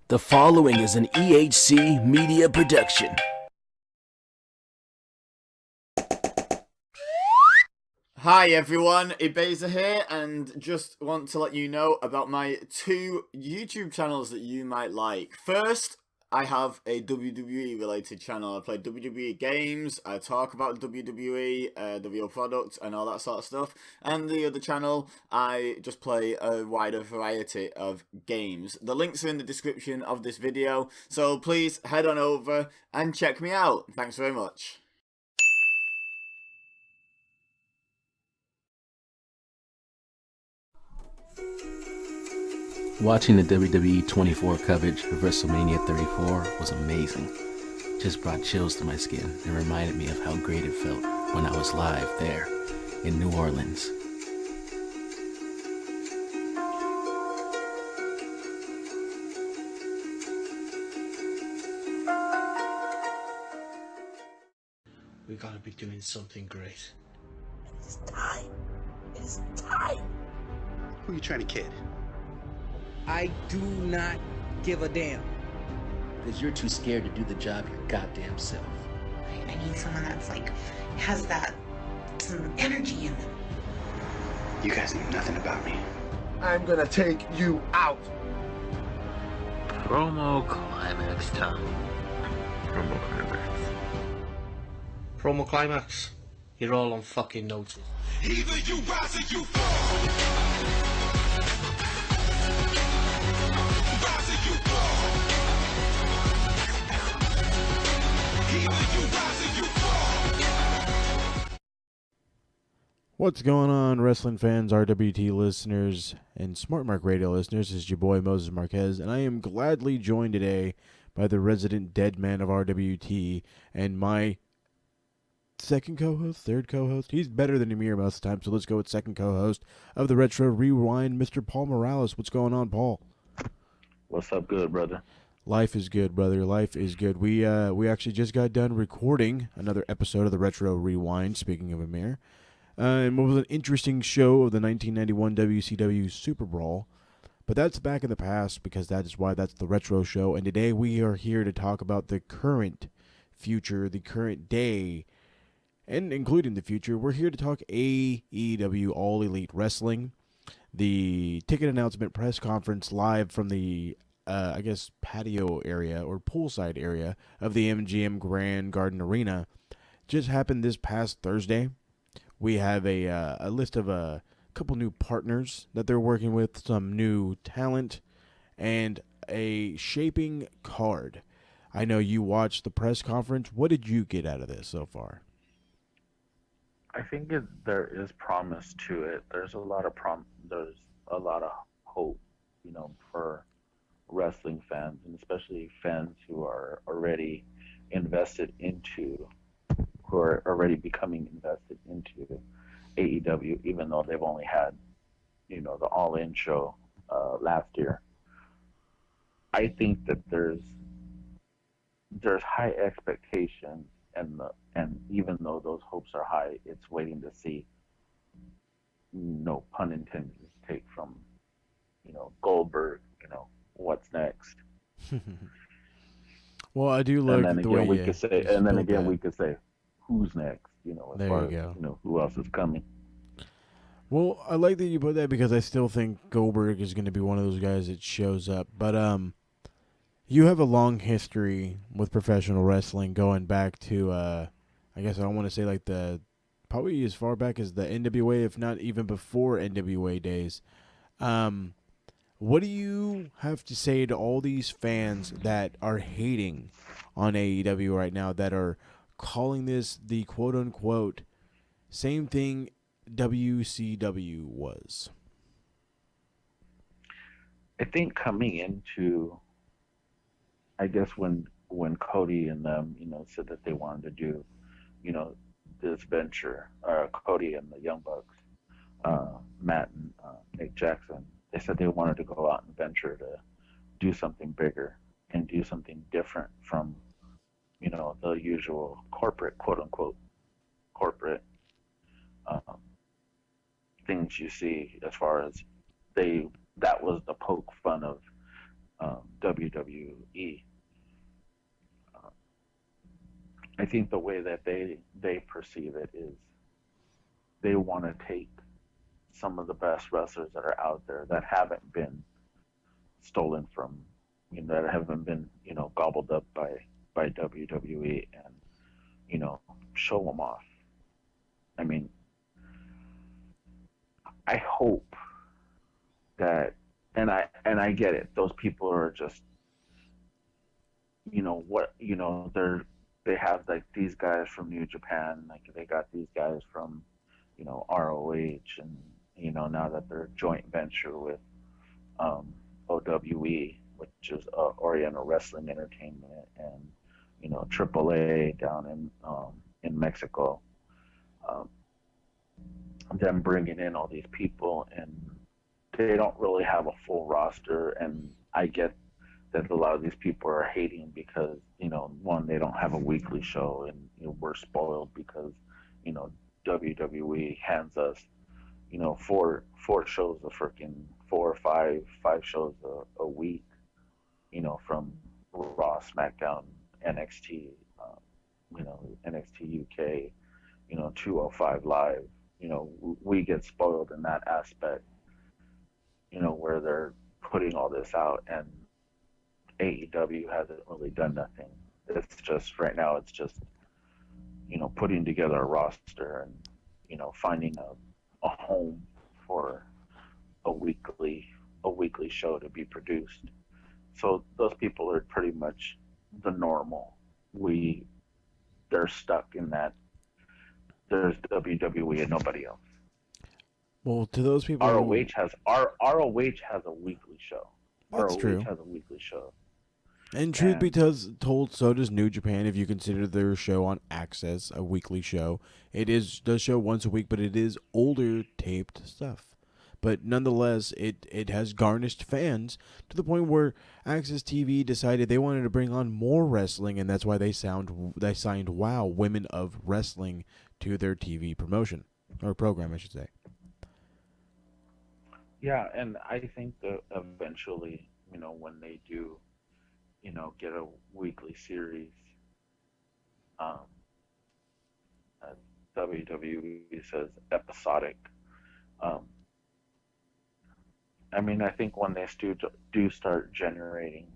The following is an EHC media production. Hi everyone, Ibeza here, and just want to let you know about my two YouTube channels that you might like. First, I have a WWE related channel. I play WWE games, I talk about WWE, the real product and all that sort of stuff. And the other channel, I just play a wider variety of games. The links are in the description of this video, so please head on over and check me out. Thanks very much. Watching the WWE 24 coverage of WrestleMania 34 was amazing. Just brought chills to my skin and reminded me of how great it felt when I was live there in New Orleans. We gotta be doing something great. It's time. It's time. Who are you trying to kid? I do not give a damn. Because you're too scared to do the job your goddamn self. I need someone that's has that some energy in them. You guys know nothing about me. I'm gonna take you out. Promo climax time. Promo climax. Promo climax. You're all on fucking notice. Either you rise or you fall. What's going on, wrestling fans, RWT listeners, and SmartMark Radio listeners? This is your boy Moses Marquez, and I am gladly joined today by the resident dead man of RWT and my second co-host, third co-host. He's better than Amir most of the time, so let's go with second co-host of the Retro Rewind, Mr. Paul Morales. What's going on, Paul? What's up, good brother? Life is good, brother. Life is good. We actually just got done recording another episode of the Retro Rewind, speaking of Amir. And what was an interesting show of the 1991 WCW Super Brawl. But that's back in the past because that is why that's the Retro Show. And today we are here to talk about the current future, the current day, and including the future. We're here to talk AEW All Elite Wrestling. The ticket announcement press conference live from the, patio area or poolside area of the MGM Grand Garden Arena just happened this past Thursday. We have a list of a couple new partners that they're working with, some new talent, and a shaping card. I know you watched the press conference. What did you get out of this so far? I think there is promise to it. There's a lot of There's a lot of hope, for wrestling fans, and especially fans who are already becoming invested into AEW, even though they've only had, the All-In show last year. I think that there's high expectations, and even though those hopes are high, it's waiting to see, no pun intended, take from, Goldberg, what's next. Well, I do like the way we could say, and then again we could say, who's next? As far as who else is coming. Well, I like that you put that because I still think Goldberg is going to be one of those guys that shows up. But you have a long history with professional wrestling, going back to I don't want to say probably as far back as the NWA, if not even before NWA days. What do you have to say to all these fans that are hating on AEW right now, that are calling this the quote-unquote same thing WCW was? I think coming into, when Cody and them, said that they wanted to do, this venture, Cody and the Young Bucks, Matt and Nick Jackson, they said they wanted to go out and venture to do something bigger and do something different from, the usual corporate, quote-unquote, corporate things you see, as far as they that was the poke fun of WWE. I think the way that they perceive it is they want to take some of the best wrestlers that are out there that haven't been stolen from, that haven't been, gobbled up by WWE, and, show them off. I mean, I hope that, and I get it. Those people are just, they have like these guys from New Japan, like they got these guys from, ROH, and now that they're a joint venture with OWE, which is Oriental Wrestling Entertainment, and AAA down in Mexico. Them bringing in all these people, and they don't really have a full roster, and I get that a lot of these people are hating because one, they don't have a weekly show, and we're spoiled because WWE hands us four shows a freaking 4 or 5 shows a week, from Raw, SmackDown, NXT, NXT UK, 205 Live. We get spoiled in that aspect, where they're putting all this out, and AEW hasn't really done nothing. It's just, right now, it's just, putting together a roster and, finding a home for a weekly show to be produced. So those people are pretty much the normal. They're stuck in that there's WWE and nobody else. Well, to those people, ROH has a weekly show. That's ROH true. has a weekly show. And truth be told, so does New Japan. If you consider their show on Access a weekly show, does show once a week, but it is older taped stuff. But nonetheless, it has garnished fans to the point where Access TV decided they wanted to bring on more wrestling, and that's why they signed WOW, Women of Wrestling, to their TV promotion, or program, I should say. Yeah, and I think that eventually, when they do, get a weekly series, as WWE says, episodic. I think when they do start generating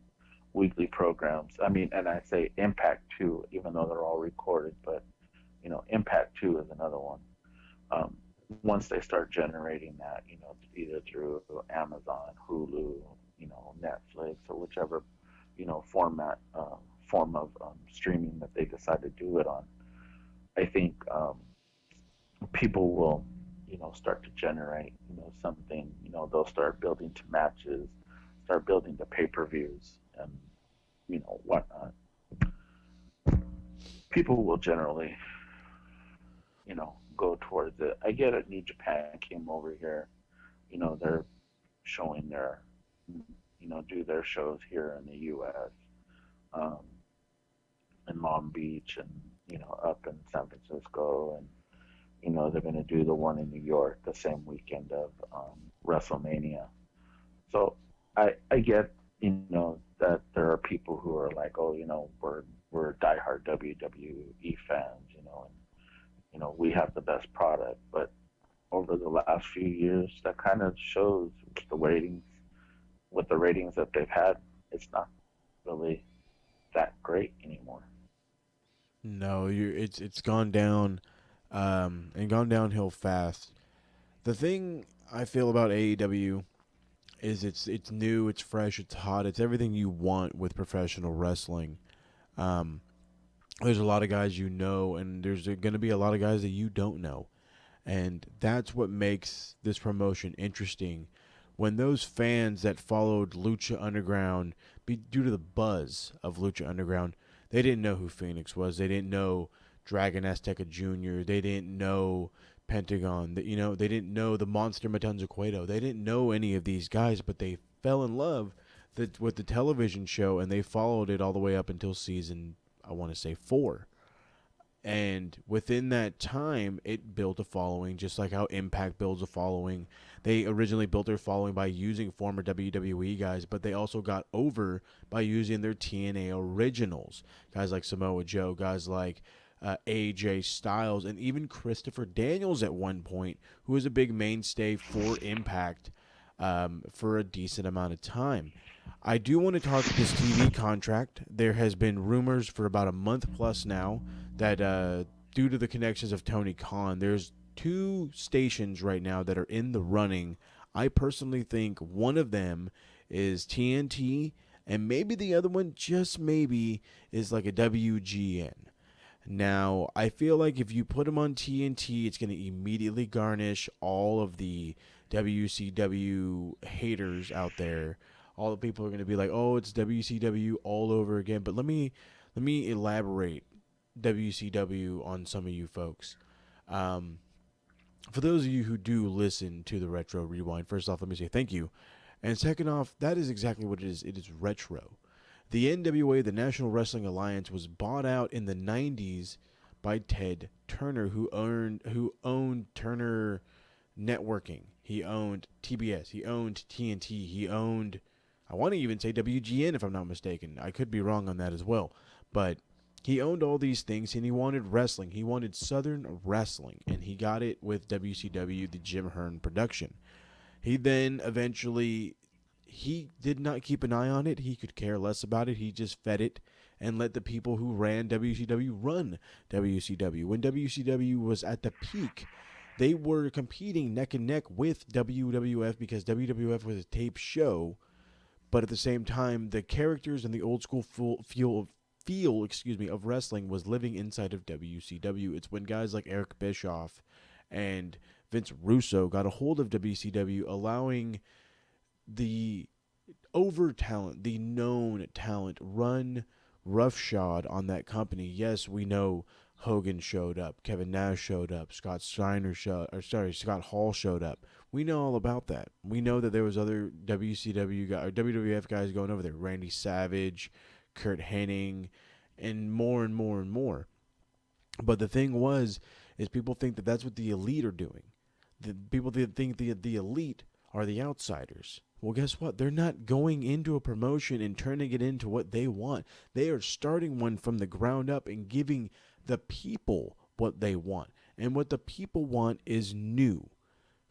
weekly programs, and I say Impact 2, even though they're all recorded, but, Impact 2 is another one. Once they start generating that, either through Amazon, Hulu, Netflix, or whichever, form of streaming that they decide to do it on, I think people will, start to generate, something, they'll start building to matches, start building to pay-per-views, and, whatnot. People will generally, go towards it. I get it. New Japan came over here, they're showing their, do their shows here in the U.S., in Long Beach, and, up in San Francisco, and, they're going to do the one in New York the same weekend of WrestleMania. So I get, that there are people who are like, oh, we're diehard WWE fans, and, we have the best product. But over the last few years, that kind of shows with the ratings that they've had, it's not really that great anymore. No, it's gone down, and gone downhill fast. The thing I feel about AEW is it's new, it's fresh, it's hot, it's everything you want with professional wrestling. There's a lot of guys and there's going to be a lot of guys that you don't know. And that's what makes this promotion interesting. When those fans that followed Lucha Underground, due to the buzz of Lucha Underground, they didn't know who Phoenix was. They didn't know Dragon Azteca Jr. They didn't know Pentagon. They didn't know the Monster Matanza Cueto. They didn't know any of these guys, but they fell in love with the television show, and they followed it all the way up until season, I want to say, 4. And within that time, it built a following, just like how Impact builds a following. They originally built their following by using former WWE guys, but they also got over by using their TNA originals. Guys like Samoa Joe, guys like AJ Styles, and even Christopher Daniels at one point, who was a big mainstay for Impact for a decent amount of time. I do want to talk this TV contract. There has been rumors for about a month plus now that due to the connections of Tony Khan, there's 2 stations right now that are in the running. I personally think one of them is TNT, and maybe the other one, just maybe, is like a WGN. Now, I feel like if you put them on TNT, it's going to immediately garnish all of the WCW haters out there. All the people are going to be like, oh, it's WCW all over again. But let me elaborate WCW on some of you folks. For those of you who do listen to the Retro Rewind, first off, let me say thank you. And second off, that is exactly what it is. It is retro. The NWA, the National Wrestling Alliance, was bought out in the 90s by Ted Turner, who owned Turner Networking. He owned TBS. He owned TNT. He owned, I want to even say WGN if I'm not mistaken. I could be wrong on that as well. But he owned all these things, and he wanted wrestling. He wanted Southern wrestling, and he got it with WCW, the Jim Hearn production. He then eventually, he did not keep an eye on it. He could care less about it. He just fed it and let the people who ran WCW run WCW. When WCW was at the peak, they were competing neck and neck with WWF because WWF was a tape show. But at the same time, the characters and the old school feel of wrestling was living inside of WCW. It's when guys like Eric Bischoff and Vince Russo got a hold of WCW, allowing the the known talent, run roughshod on that company. Yes, we know Hogan showed up, Kevin Nash showed up, Scott Hall showed up. We know all about that. We know that there was other WCW guys, or WWF guys going over there, Randy Savage, Kurt Hennig, and more and more and more. But the thing is people think that that's what the elite are doing. People think the elite are the outsiders. Well, guess what? They're not going into a promotion and turning it into what they want. They are starting one from the ground up and giving the people what they want. And what the people want is new,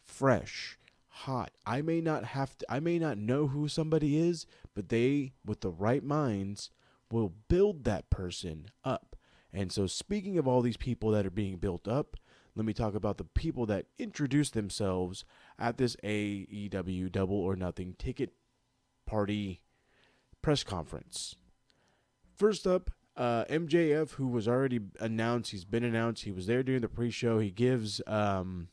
fresh, hot. I may not know who somebody is, but they, with the right minds, will build that person up. And so, speaking of all these people that are being built up, let me talk about the people that introduced themselves at this AEW Double or Nothing ticket party press conference. First up, MJF, who was already announced. He's been announced. He was there during the pre-show. He gives Court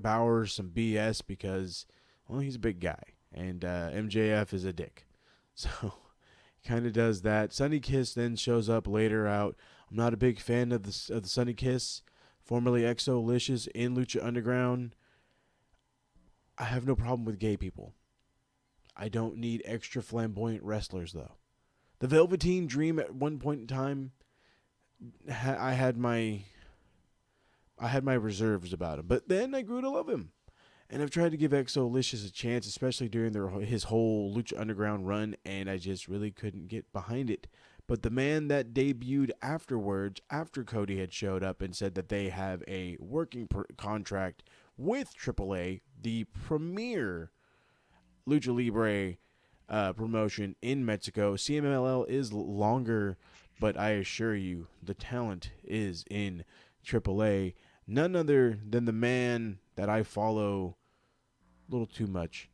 Bauer some BS because, well, he's a big guy. And MJF is a dick. So, kind of does that. Sonny Kiss then shows up later out. I'm not a big fan of the Sonny Kiss, formerly Exo-Licious in Lucha Underground. I have no problem with gay people. I don't need extra flamboyant wrestlers, though. The Velveteen Dream at one point in time, I had my reserves about him. But then I grew to love him. And I've tried to give Exo-Licious a chance, especially during his whole Lucha Underground run, and I just really couldn't get behind it. But the man that debuted afterwards, after Cody had showed up and said that they have a working contract with AAA, the premier Lucha Libre promotion in Mexico. CMLL is longer, but I assure you, the talent is in AAA. None other than the man that I follow a little too much.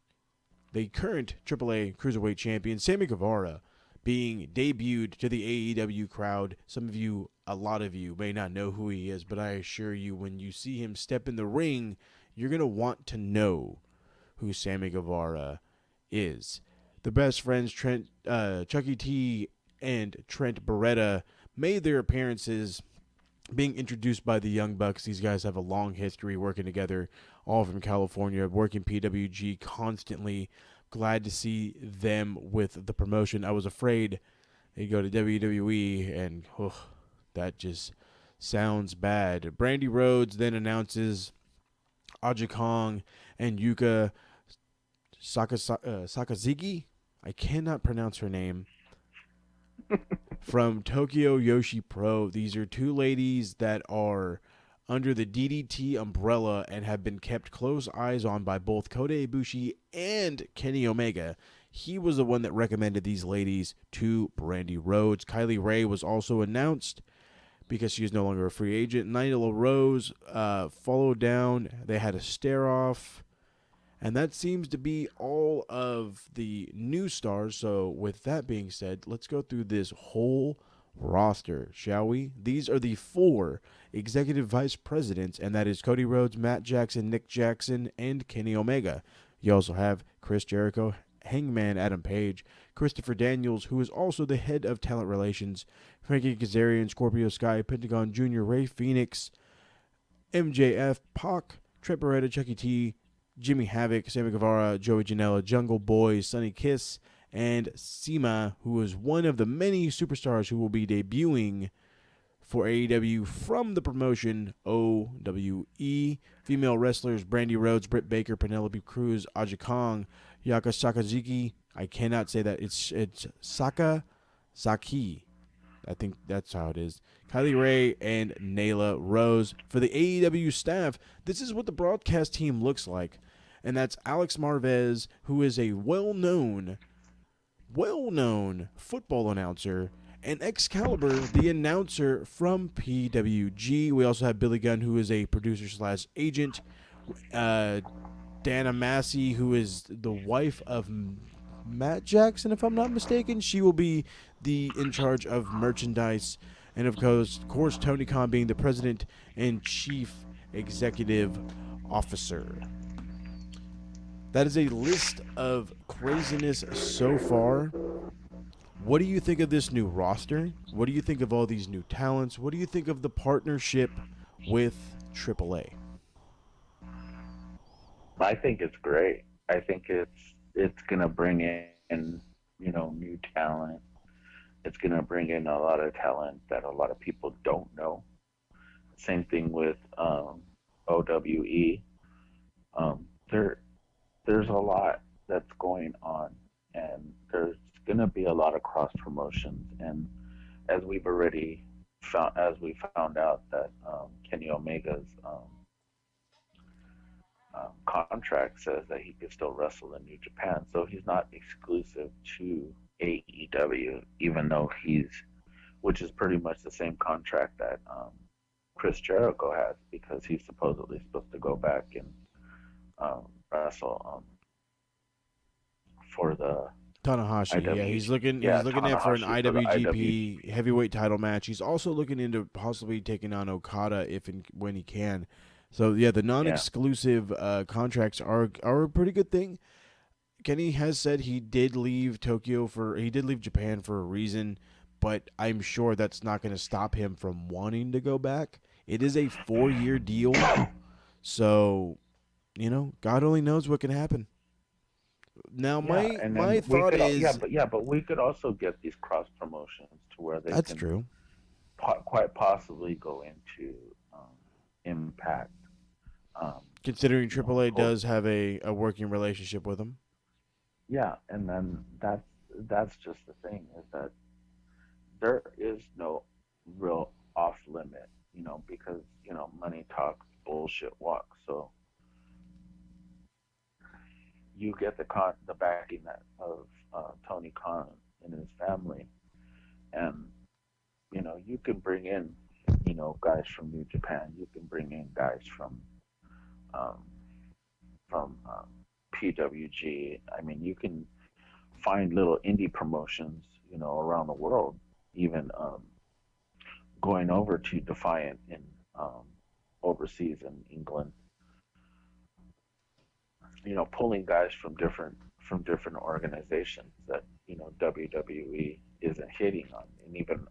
The current AAA Cruiserweight Champion, Sammy Guevara, being debuted to the AEW crowd. Some of you, a lot of you, may not know who he is, but I assure you, when you see him step in the ring, you're going to want to know who Sammy Guevara is. The best friends, Chucky T and Trent Beretta, made their appearances, being introduced by the Young Bucks. These guys have a long history working together, all from California, working PWG constantly. Glad to see them with the promotion. I was afraid they'd go to WWE, and that just sounds bad. Brandy Rhodes then announces Aja Kong and Yuka Sakazaki. I cannot pronounce her name. From Tokyo Yoshi Pro. These are two ladies that are under the DDT umbrella and have been kept close eyes on by both Kota Ibushi and Kenny Omega. He was the one that recommended these ladies to Brandy Rhodes. Kylie Ray was also announced because she is no longer a free agent. Nyla Rose followed down. They had a stare-off. And that seems to be all of the new stars. So with that being said, let's go through this whole roster, shall we? These are the 4 executive vice presidents, and that is Cody Rhodes, Matt Jackson, Nick Jackson, and Kenny Omega. You also have Chris Jericho, Hangman Adam Page, Christopher Daniels, who is also the head of talent relations, Frankie Kazarian, Scorpio Sky, Pentagon Jr., Ray Phoenix, MJF, Pac, Trent Beretta, Chucky T, Jimmy Havoc, Sammy Guevara, Joey Janela, Jungle Boy, Sonny Kiss, and Sema, who is one of the many superstars who will be debuting for AEW from the promotion OWE. Female wrestlers Brandy Rhodes, Britt Baker, Penelope Cruz, Aja Kong, Yaka Sakazaki. I cannot say that. It's Sakazaki. I think that's how it is. Kylie Ray and Nyla Rose. For the AEW staff, this is what the broadcast team looks like. And that's Alex Marvez, who is a well-known football announcer, and Excalibur, the announcer from PWG. We also have Billy Gunn, who is a producer/agent. Dana Massey, who is the wife of Matt Jackson, if I'm not mistaken. She will be in charge of merchandise. And of course, Tony Khan being the president and chief executive officer. That is a list of craziness so far. What do you think of this new roster? What do you think of all these new talents? What do you think of the partnership with AAA? I think it's great. I think it's gonna bring in new talent. It's gonna bring in a lot of talent that a lot of people don't know. Same thing with OWE. There's a lot that's going on, and there's gonna be a lot of cross promotions. And as we found out that Kenny Omega's contract says that he could still wrestle in New Japan, so he's not exclusive to AEW, even though which is pretty much the same contract that Chris Jericho has, because he's supposedly supposed to go back and wrestle for the Tanahashi. Yeah, he's looking at for an IWGP heavyweight title match. He's also looking into possibly taking on Okada if and when he can. So yeah, the non-exclusive contracts are a pretty good thing. Kenny has said he did leave Japan for a reason, but I'm sure that's not going to stop him from wanting to go back. It is a 4-year deal, so God only knows what can happen. Now, my thought is, but we could also get these cross promotions to where they that's true. Quite possibly go into Impact. Considering AAA does have a working relationship with them. Yeah, and then that's just the thing, is that there is no real off limit, because money talks, bullshit walks. So you get the backing of Tony Khan and his family, and you can bring in guys from New Japan. You can bring in guys from PWG. I mean, you can find little indie promotions, around the world, even going over to Defiant in overseas in England. Pulling guys from different organizations that WWE isn't hitting on, and even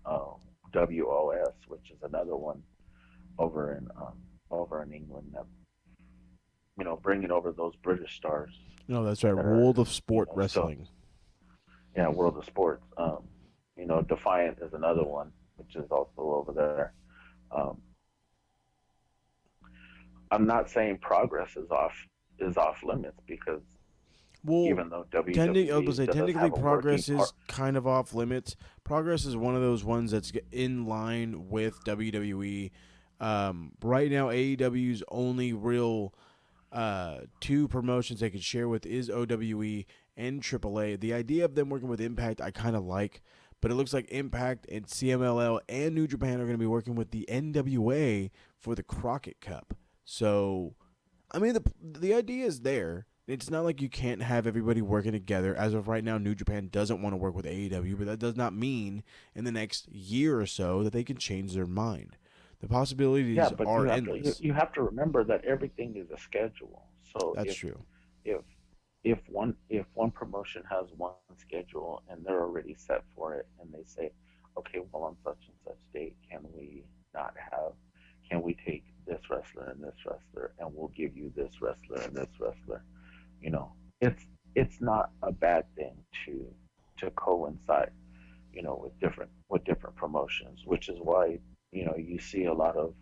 WOS, which is another one over in England, that bringing over those British stars. No, that's right. World of Sport Wrestling. So, World of Sports. Defiant is another one, which is also over there. Um, I'm not saying progress is off limits because Well, even though I was WWE gonna say does technically have a working Progress is kind of off limits. Progress is one of those ones that's in line with WWE. Right now, AEW's only real two promotions they could share with is OWE and AAA. The idea of them working with Impact I kind of like, but it looks like Impact and CMLL and New Japan are going to be working with the NWA for the Crockett Cup. So, I mean, the idea is there. It's not like you can't have everybody working together. As of right now, New Japan doesn't want to work with AEW, but that does not mean in the next year or so that they can change their mind. The possibilities but are you have endless. you have to remember that everything is a schedule. So That's true. if if one promotion has one schedule and they're already set for it, and they say, okay, well, on such and such date, can we take this wrestler and this wrestler, and we'll give you this wrestler and this wrestler. You know, it's not a bad thing to coincide, with different promotions, which is why you see a lot of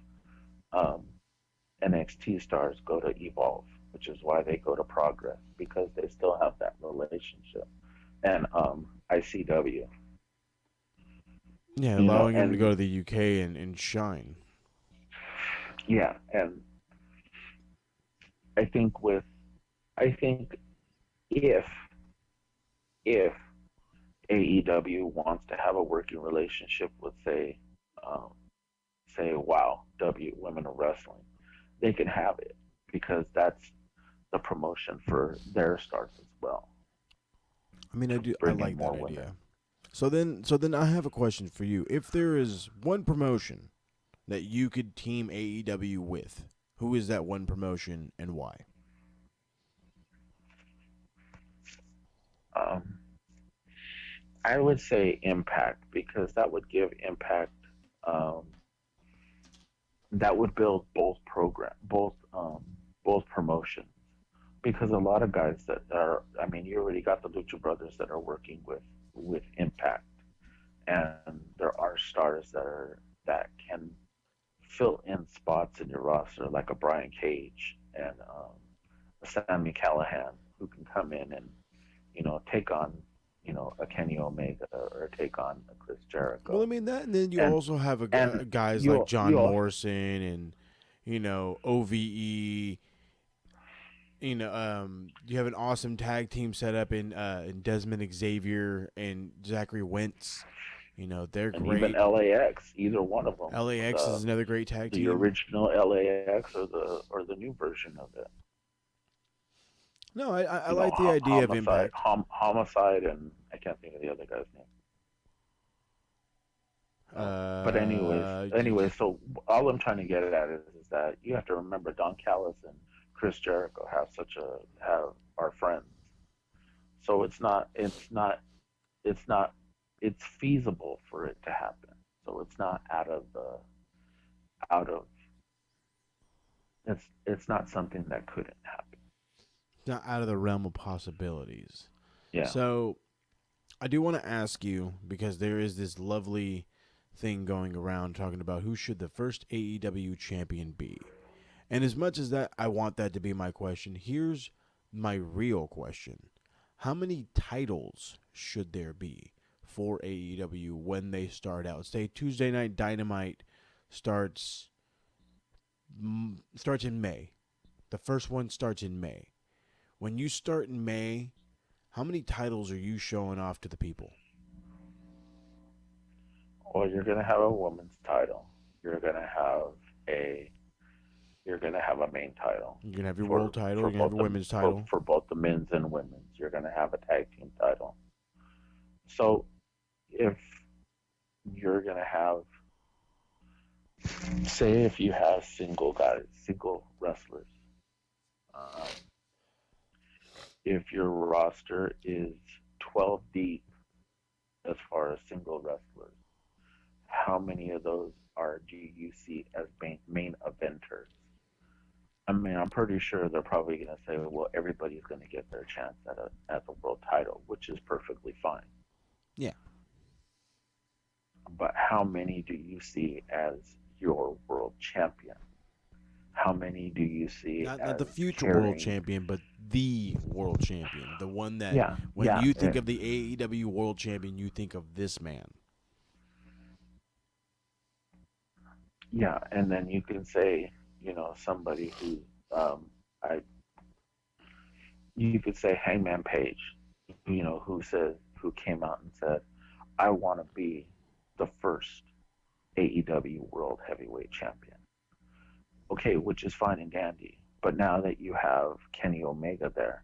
um, NXT stars go to Evolve, which is why they go to Progress, because they still have that relationship. And ICW. Yeah, allowing them to go to the UK and shine. Yeah, and I think if AEW wants to have a working relationship with say Wow W Women of Wrestling, they can have it because that's the promotion for their stars as well. I mean, I like that idea. So then I have a question for you. If there is one promotion that you could team AEW with, who is that one promotion and why? I would say Impact, because that would give Impact, that would build both promotions, because a lot of guys that are, I mean, you already got the Lucha Brothers that are working with Impact, and there are stars that can fill in spots in your roster, like a Brian Cage and a Sami Callihan, who can come in and take on a Kenny Omega or take on a Chris Jericho. Well, I mean that, and then you also have guys like John Morrison and OVE. You have an awesome tag team set up in Desmond Xavier and Zachary Wentz. They're and great. Even LAX, either one of them. LAX is another great tag team. The original LAX or the new version of it. No, I like the idea of Impact. Homicide, and I can't think of the other guy's name. But anyways, so all I'm trying to get at is that you have to remember Don Callis and Chris Jericho are friends. So it's feasible for it to happen. So it's not it's not something that couldn't happen. Not out of the realm of possibilities. Yeah. So I do want to ask you, because there is this lovely thing going around talking about who should the first AEW champion be. And as much as that I want that to be my question, here's my real question. How many titles should there be for AEW when they start out? Say Tuesday Night Dynamite starts in May. The first one starts in May. When you start in May, how many titles are you showing off to the people? Well, you're going to have a women's title. You're going to have a main title. You're going to have your world title. You're going to have a women's title. For both the men's and women's. You're going to have a tag team title. So if you're going to have, say if you have single wrestlers, if your roster is 12 deep as far as single wrestlers, how many of those do you see as main eventers? I mean, I'm pretty sure they're probably going to say, well, everybody's going to get their chance at the world title, which is perfectly fine. Yeah. But how many do you see as your world champion? How many do you see Not the as future world carrying? champion, but the world champion. The one that, Yeah, when yeah, you think of the AEW world champion, you think of this man. yeah. And then you can say, somebody who, I, you could say Hangman Page, who came out and said, I want to be the first AEW World Heavyweight Champion. Okay, which is fine and dandy. But now that you have Kenny Omega there,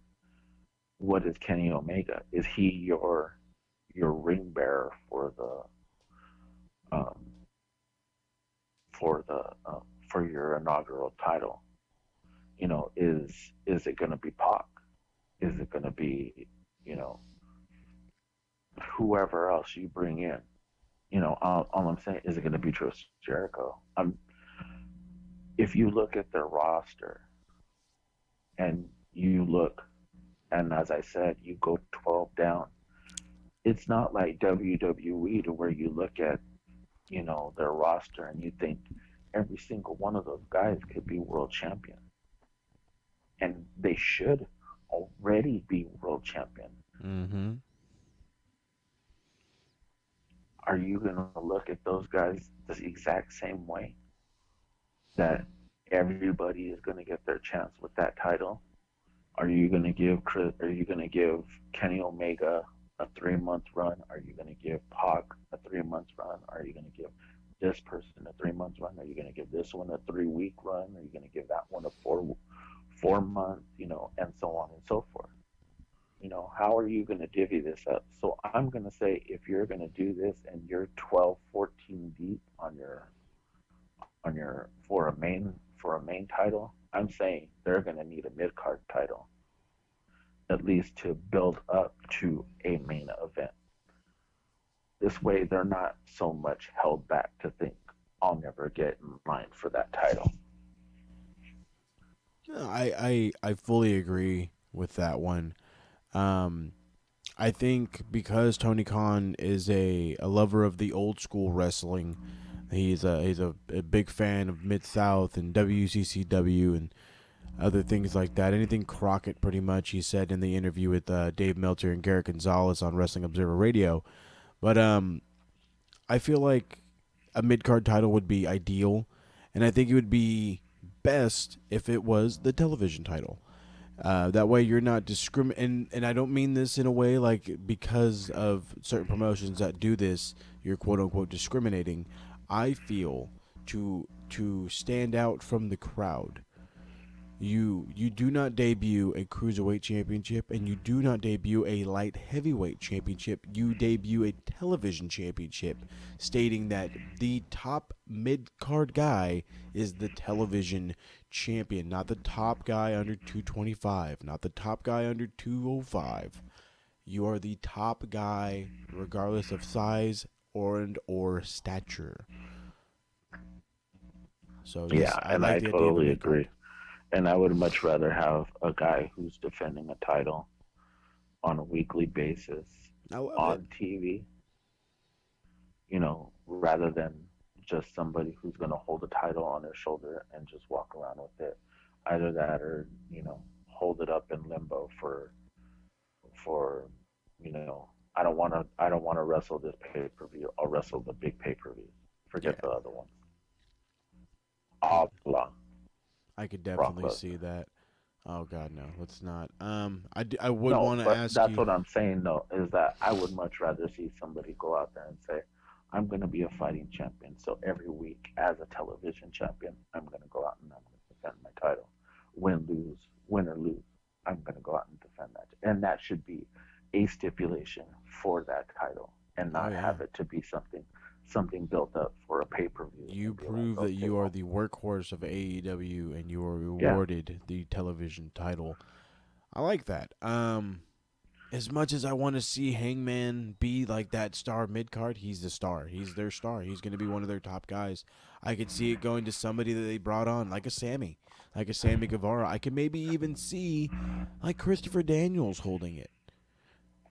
what is Kenny Omega? Is he your ring bearer for your inaugural title? Is it going to be Pac? Is it going to be whoever else you bring in? All I'm saying, is it going to be Chris Jericho? If you look at their roster, and as I said, you go 12 down, it's not like WWE to where you look at, their roster and you think every single one of those guys could be world champion. And they should already be world champion. Mm-hmm. Are you going to look at those guys the exact same way? That everybody is going to get their chance with that title? Are you going to give Kenny Omega a 3-month run? Are you going to give Pac a 3-month run? Are you going to give this person a 3-month run? Are you going to give this one a 3-week run? Are you going to give that one a 4-month, and so on and so forth? How are you going to divvy this up? So I'm going to say, if you're going to do this and you're 12, 14 deep on your for a main title, I'm saying they're going to need a mid-card title, at least to build up to a main event. This way, they're not so much held back to think, I'll never get in line for that title. I fully agree with that one. I think because Tony Khan is a lover of the old school wrestling, he's a big fan of Mid-South and WCCW and other things like that. Anything Crockett, pretty much, he said in the interview with Dave Meltzer and Garrett Gonzalez on Wrestling Observer Radio. But I feel like a mid-card title would be ideal, and I think it would be best if it was the television title. That way you're not discriminating, and I don't mean this in a way like because of certain promotions that do this, you're quote-unquote discriminating. I feel to stand out from the crowd, you do not debut a Cruiserweight Championship, and you do not debut a Light Heavyweight Championship. You debut a television championship, stating that the top mid-card guy is the television champion, not the top guy under 225, not the top guy under 205. You are the top guy regardless of size or stature. So yes, Yeah, I and like I the idea totally of a agree. And I would much rather have a guy who's defending a title on a weekly basis on TV, rather than just somebody who's going to hold a title on their shoulder and just walk around with it. Either that or, hold it up in limbo for I don't want to wrestle this pay-per-view. I'll wrestle the big pay-per-view. Forget the other ones. Blah. I could definitely see that. Oh God, no, let's not. I would want to ask that's you. what I'm saying though, is that I would much rather see somebody go out there and say, I'm going to be a fighting champion. So every week, as a television champion, I'm going to go out and I'm going to defend my title. Win or lose, I'm going to go out and defend that. And that should be a stipulation for that title, and not have it to be something built up for a pay-per-view. You prove that you are the workhorse of AEW, and you are rewarded the television title. I like that. As much as I want to see Hangman be like that star mid-card, he's the star. He's their star. He's going to be one of their top guys. I could see it going to somebody that they brought on, like a Sammy Guevara. I could maybe even see like Christopher Daniels holding it.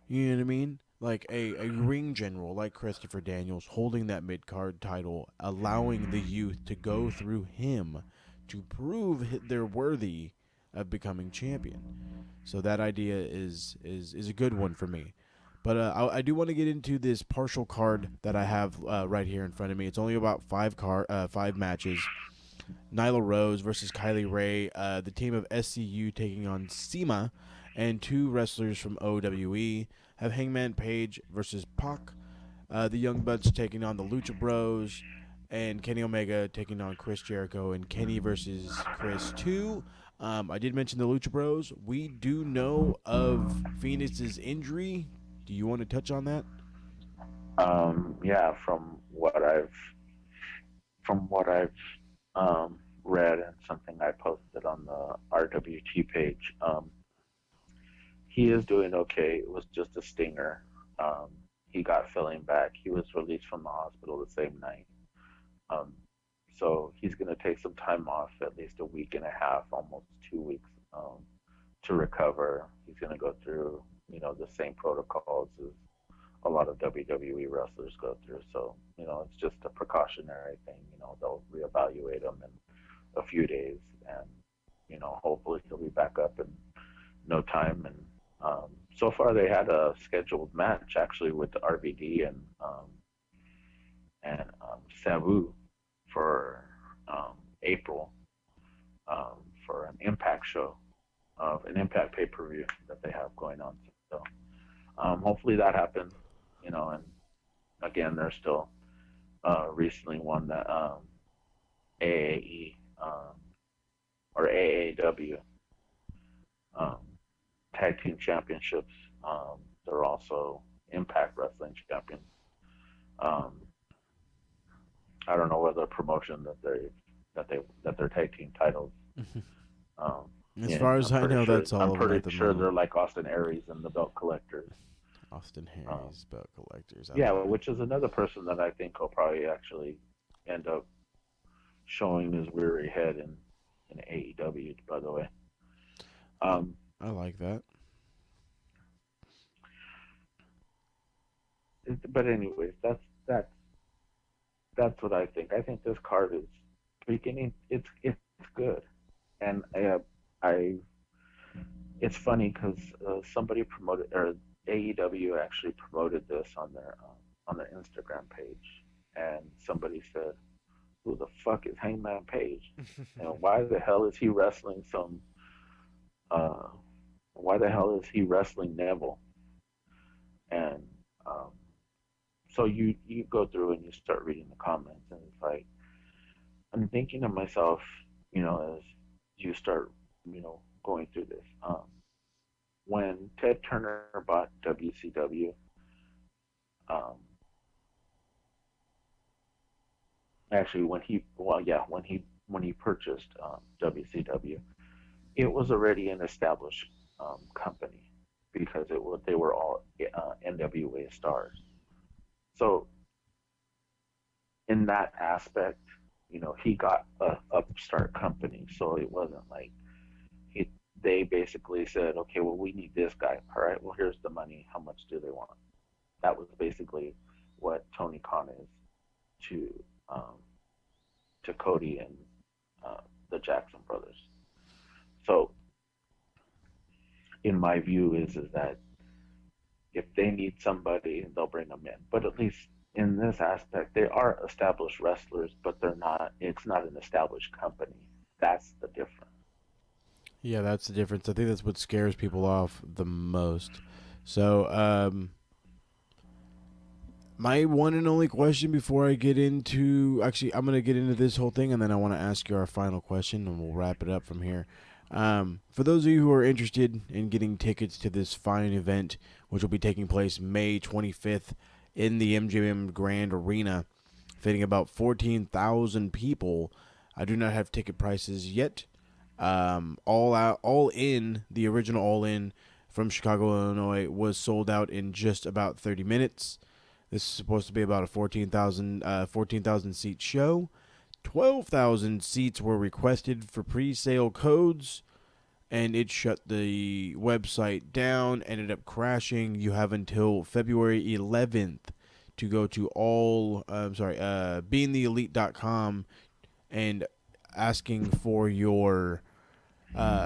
You know what I mean? like a ring general like Christopher Daniels holding that mid-card title, allowing the youth to go through him to prove they're worthy of becoming champion. So that idea is a good one for me. But I do want to get into this partial card that I have right here in front of me. It's only about five matches. Nyla Rose versus Kylie Ray, the team of SCU taking on SEMA, and two wrestlers from OWE have Hangman Page versus Pac, the Young Bucks taking on the Lucha Bros, and Kenny Omega taking on Chris Jericho, and Kenny versus Chris 2. I did mention the Lucha Bros. We do know of Phoenix's injury. Do you want to touch on that? Yeah, from what I've read and something I posted on the RWT page, he is doing okay. It was just a stinger. He got feeling back. He was released from the hospital the same night. So he's going to take some time off, at least a week and a half, almost 2 weeks, to recover. He's going to go through, the same protocols as a lot of WWE wrestlers go through. So, it's just a precautionary thing. They'll reevaluate him in a few days, and, hopefully he'll be back up in no time. And so far they had a scheduled match actually with the RVD and Sabu for April for an Impact show, an Impact pay-per-view that they have going on. So hopefully that happens, and again, they're still recently won the AAE or AAW tag team championships. They're also Impact Wrestling champions. I don't know whether promotion that their tag team titles. As far as I know, that's all. I'm pretty sure they're like Austin Aries and the Belt Collectors. Austin Harris, Belt Collectors. Yeah, which is another person that I think will probably actually end up showing his weary head in AEW. By the way, I like that. But anyways, that's what I think. I think this card is beginning. It's good, and it's funny because somebody promoted, or AEW actually promoted this on their Instagram page, and somebody said, "Who the fuck is Hangman Page? And why the hell is he wrestling some? Why the hell is he wrestling Neville?" And so you go through and you start reading the comments, and it's like, I'm thinking to myself, as you start, going through this. When Ted Turner bought WCW, actually when he purchased WCW, it was already an established company because they were all NWA stars. So in that aspect, he got a upstart company. So it wasn't like they basically said, okay, well, we need this guy. All right, well, here's the money. How much do they want? That was basically what Tony Khan is to Cody and the Jackson brothers. So in my view is that if they need somebody, they'll bring them in. But at least in this aspect, they are established wrestlers, but it's not an established company. That's the difference. Yeah, that's the difference. I think that's what scares people off the most. So, my one and only question before I get into... Actually, I'm going to get into this whole thing, and then I want to ask you our final question, and we'll wrap it up from here. For those of you who are interested in getting tickets to this fine event, which will be taking place May 25th in the MGM Grand Arena, fitting about 14,000 people, I do not have ticket prices yet. All in, the original All In from Chicago, Illinois, was sold out in just about 30 minutes. This is supposed to be about a 14,000 seat show. 12,000 seats were requested for pre-sale codes. and it shut the website down, ended up crashing. You have until February 11th to go to beingtheelite.com and asking for your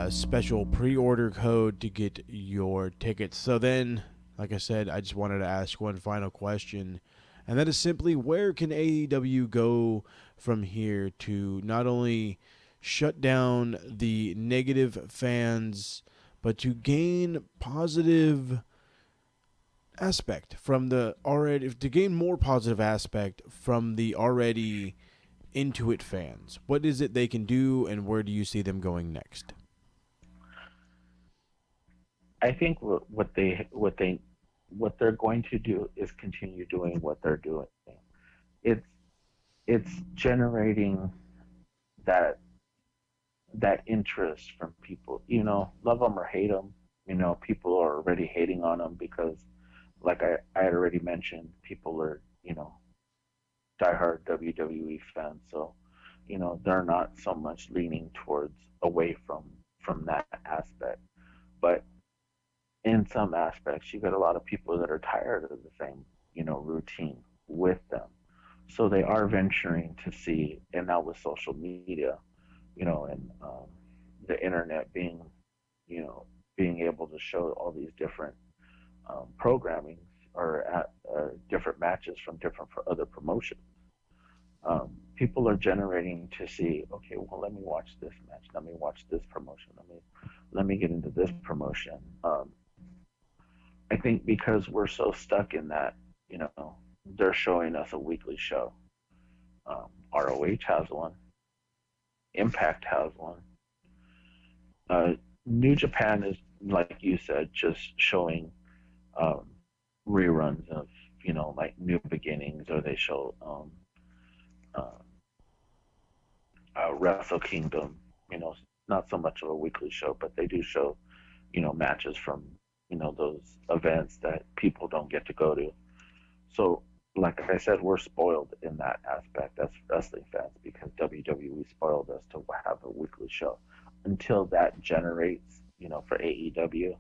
special pre-order code to get your tickets. So then, like I said, I just wanted to ask one final question, and that is simply, where can AEW go from here to not only shut down the negative fans, but to gain positive aspect from the already, to gain more positive aspect from the already into it fans? What is it they can do, and where do you see them going next? I think what they're going to do is continue doing what they're doing. It's it's generating that interest from people. Love them or hate them. People are already hating on them because, like I had already mentioned, people are diehard WWE fans. So they're not so much leaning towards away from that aspect, but in some aspects, you got a lot of people that are tired of the same, routine with them. So they are venturing to see, and now with social media, and the internet being able to show all these different programmings or different matches from different other promotions. People are generating to see, okay, well, let me watch this match. Let me watch this promotion. Let me get into this promotion. I think because we're so stuck in that, they're showing us a weekly show. ROH has one. Impact has one. New Japan is, like you said, just showing reruns of, like New Beginnings, or they show Wrestle Kingdom. Not so much of a weekly show, but they do show, matches from, those events that people don't get to go to. So, like I said, we're spoiled in that aspect as wrestling fans because WWE spoiled us to have a weekly show. Until that generates, for AEW,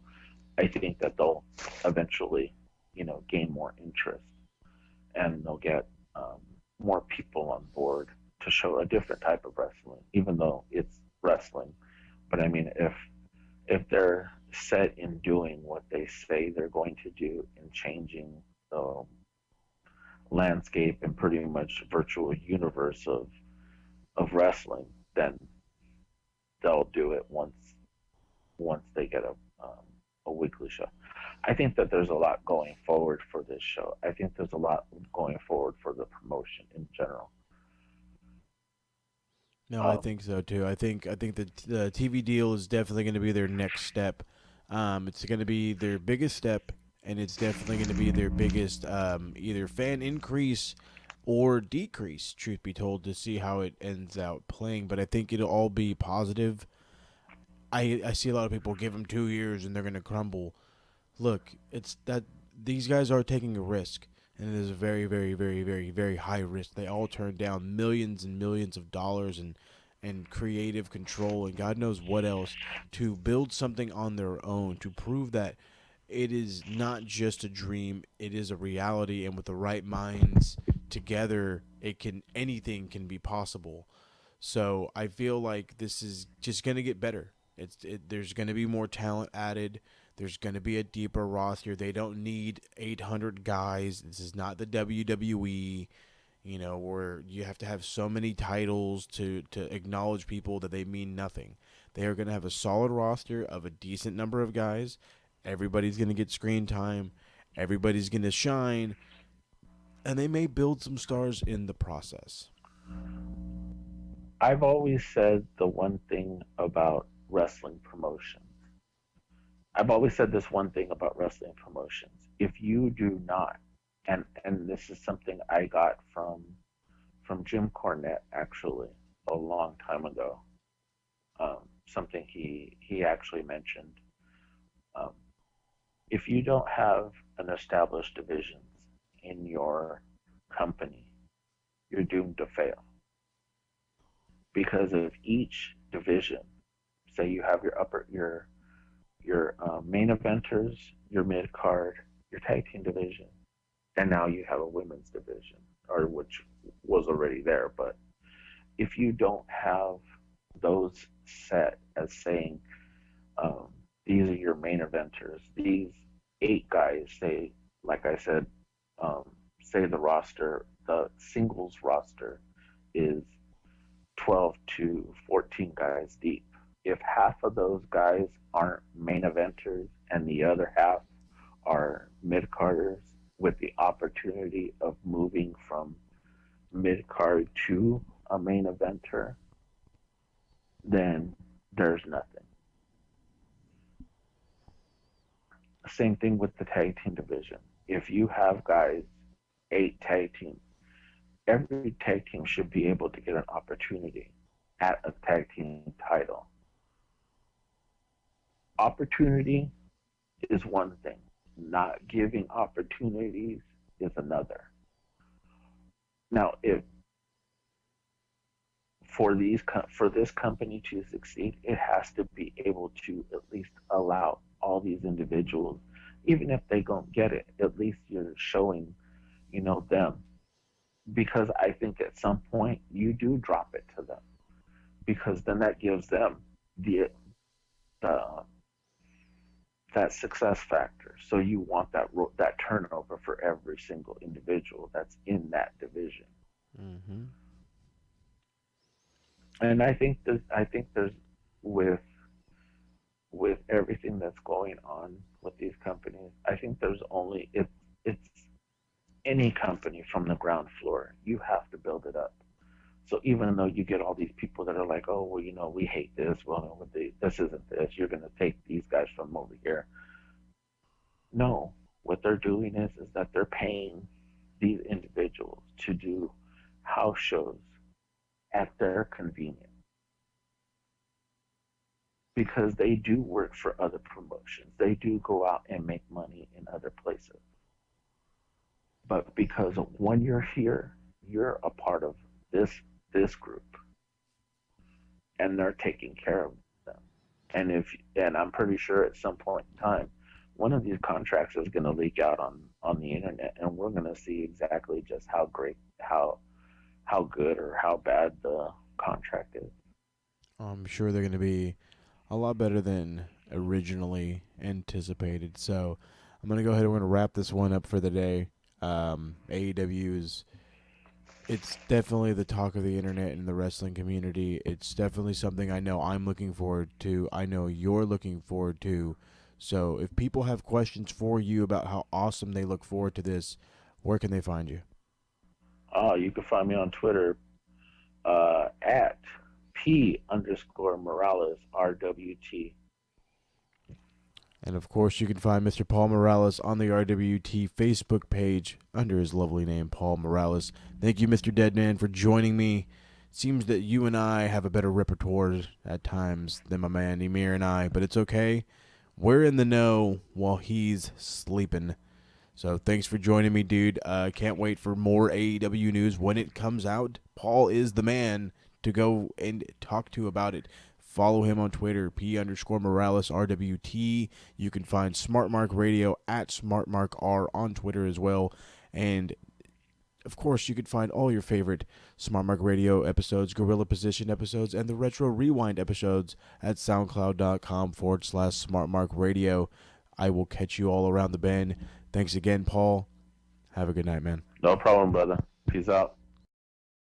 I think that they'll eventually, gain more interest, and they'll get more people on board to show a different type of wrestling, even though it's wrestling. But I mean, if they're set in doing what they say they're going to do and changing the landscape and pretty much virtual universe of wrestling, then they'll do it once they get a weekly show. I think that there's a lot going forward for this show. I think there's a lot going forward for the promotion in general. No, I think so too. I think the TV deal is definitely going to be their next step. It's going to be their biggest step, and it's definitely going to be their biggest either fan increase or decrease, truth be told, to see how it ends out playing. But I think it'll all be positive. I see a lot of people give them 2 years and they're going to crumble. Look, it's that these guys are taking a risk, and it is a very, very, very, very, very high risk. They all turned down millions and millions of dollars and creative control and God knows what else to build something on their own, to prove that it is not just a dream, it is a reality, and with the right minds together, anything can be possible. So I feel like this is just going to get better. There's going to be more talent added. There's going to be a deeper roster. They don't need 800 guys. This is not the WWE, where you have to have so many titles to acknowledge people that they mean nothing. They are going to have a solid roster of a decent number of guys. Everybody's going to get screen time. Everybody's going to shine. And they may build some stars in the process. I've always said the one thing about wrestling promotions. I've always said this one thing about wrestling promotions. If you do not, and this is something I got from Jim Cornette actually a long time ago, something he actually mentioned. If you don't have an established divisions in your company, you're doomed to fail. Because of each division say you have your main eventers, your mid card, your tag team division, and now you have a women's division, or which was already there. But if you don't have those set as saying, these are your main eventers, these 8 guys, say, like I said, say the singles roster is 12 to 14 guys deep. If half of those guys aren't main eventers and the other half are mid-carders with the opportunity of moving from mid-card to a main eventer, then there's nothing. Same thing with the tag team division. If you have guys, 8 tag teams, every tag team should be able to get an opportunity at a tag team title. Opportunity is one thing. Not giving opportunities is another. Now, if for this company to succeed, it has to be able to at least allow all these individuals, even if they don't get it, at least you're showing, them. Because I think at some point you do drop it to them, because then that gives them that success factor. So you want that turnover for every single individual that's in that division. Mm-hmm. And I think there's with everything that's going on with these companies, I think there's only it's any company from the ground floor. You have to build it up. So even though you get all these people that are like, oh, well, we hate this. Well, this isn't this. You're going to take these guys from over here. No, what they're doing is that they're paying these individuals to do house shows at their convenience, because they do work for other promotions. They do go out and make money in other places. But because when you're here, you're a part of this group, and they're taking care of them. And I'm pretty sure at some point in time, one of these contracts is going to leak out on the internet, and we're going to see exactly just how great, how good or how bad the contract is. I'm sure they're going to be a lot better than originally anticipated. So I'm going to go ahead and we're going to wrap this one up for the day. AEW it's definitely the talk of the internet and the wrestling community. It's definitely something I know I'm looking forward to. I know you're looking forward to. So if people have questions for you about how awesome they look forward to this, where can they find you? You can find me on Twitter at P_Morales RWT. And of course, you can find Mr. Paul Morales on the RWT Facebook page under his lovely name, Paul Morales. Thank you, Mr. Deadman, for joining me. Seems that you and I have a better repertoire at times than my man Emir and I, but it's okay. We're in the know while he's sleeping. So thanks for joining me, dude. Can't wait for more AEW news when it comes out. Paul is the man to go and talk to about it. Follow him on Twitter, P_Morales RWT. You can find SmartMark Radio at SmartMarkR on Twitter as well. And, of course, you can find all your favorite SmartMark Radio episodes, Gorilla Position episodes, and the Retro Rewind episodes at SoundCloud.com/SmartMark Radio. I will catch you all around the bend. Thanks again, Paul. Have a good night, man. No problem, brother. Peace out.